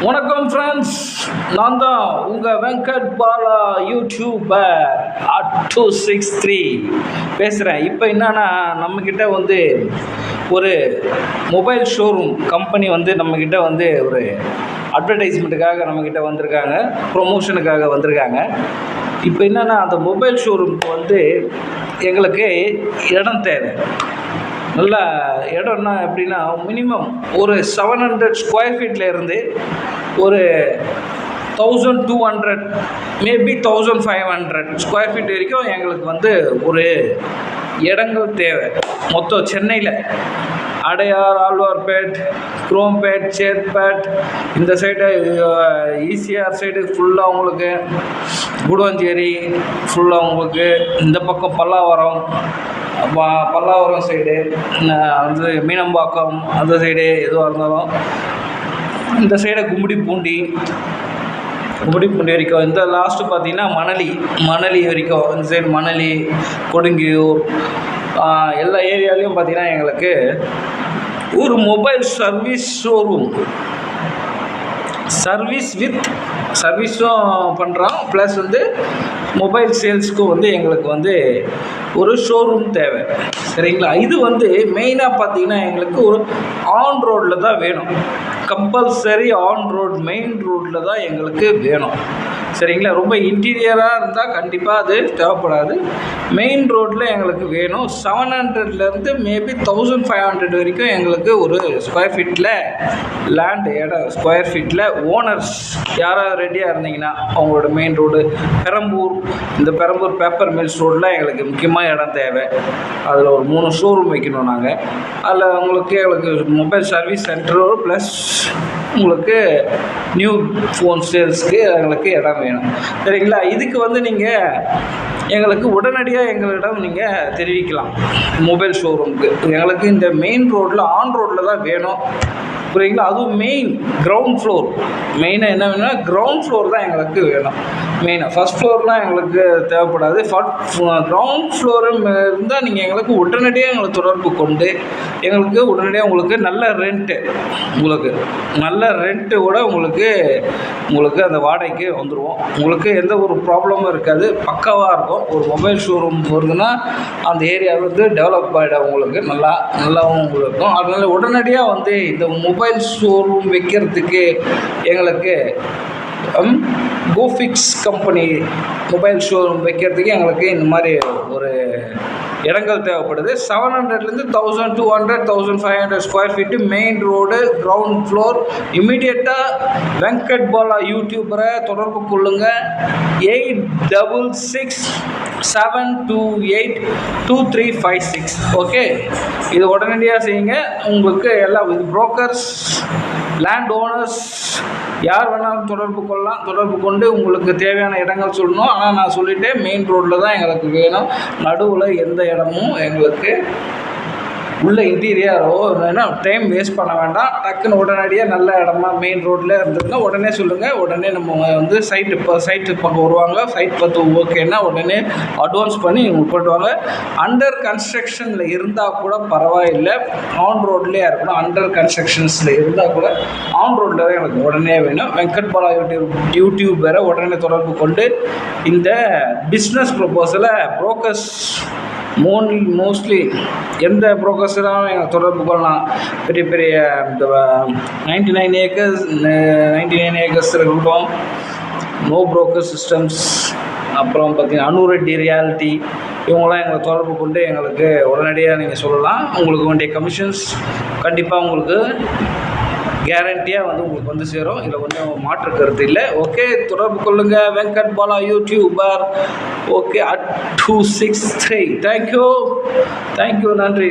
வணக்கம் ஃப்ரெண்ட்ஸ், நான் தான் உங்கள் வெங்கட் பாலா யூடியூபர் 263 பேசுகிறேன். இப்போ என்னன்னா, நம்மக்கிட்ட வந்து ஒரு மொபைல் ஷோரூம் கம்பெனி வந்து நம்மக்கிட்ட வந்து ஒரு அட்வர்டைஸ்மெண்ட்டுக்காக நம்மக்கிட்ட வந்திருக்காங்க, ப்ரொமோஷனுக்காக வந்திருக்காங்க. இப்போ என்னென்னா, அந்த மொபைல் ஷோரூமுக்கு வந்து எங்களுக்கு இடம் தேவை. நல்லா இடம்னா எப்படின்னா, மினிமம் ஒரு 700 ஸ்கொயர் ஃபீட்டில் இருந்து ஒரு 1200 மேபி 1500 ஸ்கொயர் ஃபீட் வரைக்கும் எங்களுக்கு வந்து ஒரு இடங்கள் தேவை. மொத்தம் சென்னையில் அடையார், ஆழ்வார்பேட், குரோம்பேட், சேத்பேட், இந்த சைடு ஈசிஆர் சைடு ஃபுல்லாக உங்களுக்கு, குடுவாஞ்சேரி ஃபுல்லாக உங்களுக்கு, இந்த பக்கம் பல்லாவரம் சைடு, வந்து மீனம்பாக்கம் அந்த சைடு எதுவாக இருந்தாலும், இந்த சைடை கும்மிடிப்பூண்டி வரைக்கும், இந்த லாஸ்ட்டு பார்த்திங்கன்னா மணலி வரைக்கும், இந்த சைடு மணலி, கொடுங்கியூர், எல்லா ஏரியாலையும் பார்த்திங்கன்னா எங்களுக்கு ஒரு மொபைல் சர்வீஸ் ஷோரூம், சர்வீஸும் பண்ணுறோம், ப்ளஸ் வந்து மொபைல் சேல்ஸுக்கும் வந்து எங்களுக்கு வந்து ஒரு ஷோரூம் தேவை. சரிங்களா? இது வந்து மெயினாக பார்த்திங்கன்னா எங்களுக்கு ஒரு ஆன் ரோடில் தான் வேணும். கம்பல்சரி ஆன் ரோட், மெயின் ரோட்டில் தான் எங்களுக்கு வேணும். சரிங்களா? ரொம்ப இன்டீரியராக இருந்தால் கண்டிப்பாக அது தேவைப்படாது. மெயின் ரோட்டில் எங்களுக்கு வேணும். 700லேருந்து மேபி 1500 வரைக்கும் எங்களுக்கு ஒரு ஸ்கொயர் ஃபீட்டில் லேண்ட் இடம், ஸ்கொயர் ஃபீட்டில் ஓனர்ஸ் யாராவது ரெடியாக இருந்தீங்கன்னா, அவங்களோட main road Perambur paper mills ரோடில் எங்களுக்கு முக்கியமாக இடம் தேவை. அதில் ஒரு 3 ஷோரூம் வைக்கணும் நாங்கள். அதில் எங்களுக்கு மொபைல் சர்வீஸ் சென்டரு ப்ளஸ் உங்களுக்கு நியூ ஃபோன் சேல்ஸ்க்கு எங்களுக்கு இடம் வேணும். சரிங்களா? இதுக்கு வந்து நீங்கள் எங்களுக்கு உடனடியாக எங்களிடம் நீங்கள் தெரிவிக்கலாம். மொபைல் ஷோரூமுக்கு எங்களுக்கு இந்த மெயின் ரோட்டில், ஆன் ரோட்டில் தான் வேணும். புரியுங்களா? அதுவும் மெயின் கிரவுண்ட் ஃப்ளோர். மெயினாக என்ன வேணும்னா கிரவுண்ட் ஃப்ளோர் தான் எங்களுக்கு வேணும். மெயினாக ஃபஸ்ட் ஃப்ளோர்லாம் எங்களுக்கு தேவைப்படாது. கிரவுண்ட் ஃப்ளோரு இருந்தால் நீங்கள் எங்களுக்கு உடனடியாக எங்களை தொடர்பு கொண்டு எங்களுக்கு உடனடியாக உங்களுக்கு நல்ல ரெண்ட்டோட உங்களுக்கு அந்த வாடகைக்கு வந்துடுவோம். உங்களுக்கு எந்த ஒரு ப்ராப்ளமும் இருக்காது, பக்காவாக இருக்கும். ஒரு மொபைல் ஷோரூம் வருதுன்னா அந்த ஏரியா வந்து டெவலப் ஆகிடும், உங்களுக்கு நல்லாவும் உங்களுக்கு இருக்கும். அதனால் உடனடியாக வந்து இந்த மொபைல் ஷோரூம் வைக்கிறதுக்கு எங்களுக்கு கோஃபிக்ஸ் கம்பெனி மொபைல் ஷோரூம் வைக்கிறதுக்கு எங்களுக்கு இந்த மாதிரி ஒரு இடங்கள் தேவைப்படுது. 700லேருந்து 1200 1500 square feet, main road, ground floor. இம்மிடியட்டாக வெங்கட் பாலா யூடியூபரை தொடர்பு கொள்ளுங்கள். 8667282356. ஓகே, இது உடனடியாக செய்யுங்க. உங்களுக்கு எல்லாம் இது புரோக்கர்ஸ், லேண்ட் ஓனர்ஸ் யார் வேணாலும் தொடர்பு கொண்டு உங்களுக்கு தேவையான இடங்கள் சொல்லணும். ஆனால் நான் சொல்லிட்டேன், மெயின் ரோட்டில் தான் எங்களுக்கு வேணும். நடுவில் எந்த இடமும் எங்களுக்கு உள்ள இன்டீரியரோ வேணா, டைம் வேஸ்ட் பண்ண வேண்டாம். டக்குன்னு உடனடியாக நல்ல இடமா மெயின் ரோட்டில் இருந்ததுன்னா உடனே சொல்லுங்கள். உடனே நம்ம வந்து சைட்டு பக்கம் வருவாங்க. சைட் பார்த்து ஓகேன்னா உடனே அட்வான்ஸ் பண்ணி உங்களுக்கு போட்டுவாங்க. அண்டர் கன்ஸ்ட்ரக்ஷனில் இருந்தால் கூட பரவாயில்லை, ஆன் ரோட்லேயே இருக்கணும். அண்டர் கன்ஸ்ட்ரக்ஷன்ஸில் இருந்தால் கூட ஆன் ரோட்டில் தான் எனக்கு உடனே வேணும். வெங்கட் பாலா யூடியூபரை உடனே தொடர்பு கொண்டு இந்த பிஸ்னஸ் ப்ரொபோசலை புரோக்கர்ஸ் மோஸ்ட்லி எந்த ப்ரோக்கர்ஸராகவும் எங்களை தொடர்பு கொள்ளலாம். பெரிய இந்த 99 ஏக்கர்ஸ் இருக்கட்டும், நோ புரோக்கர் சிஸ்டம்ஸ், அப்புறம் பார்த்திங்கன்னா அனுரெட்டி ரியாலிட்டி, இவங்களாம் எங்களை தொடர்பு கொண்டு எங்களுக்கு உடனடியாக நீங்கள் சொல்லலாம். உங்களுக்கு வேண்டிய கமிஷன்ஸ் கண்டிப்பாக உங்களுக்கு கேரண்டியாக வந்து உங்களுக்கு வந்து சேரும். இதில் கொஞ்சம் மாற்று கருத்து இல்லை. ஓகே, தொடர்பு கொள்ளுங்கள். Venkat Bala YouTuber. Okay, 263. Thank you. நன்றி.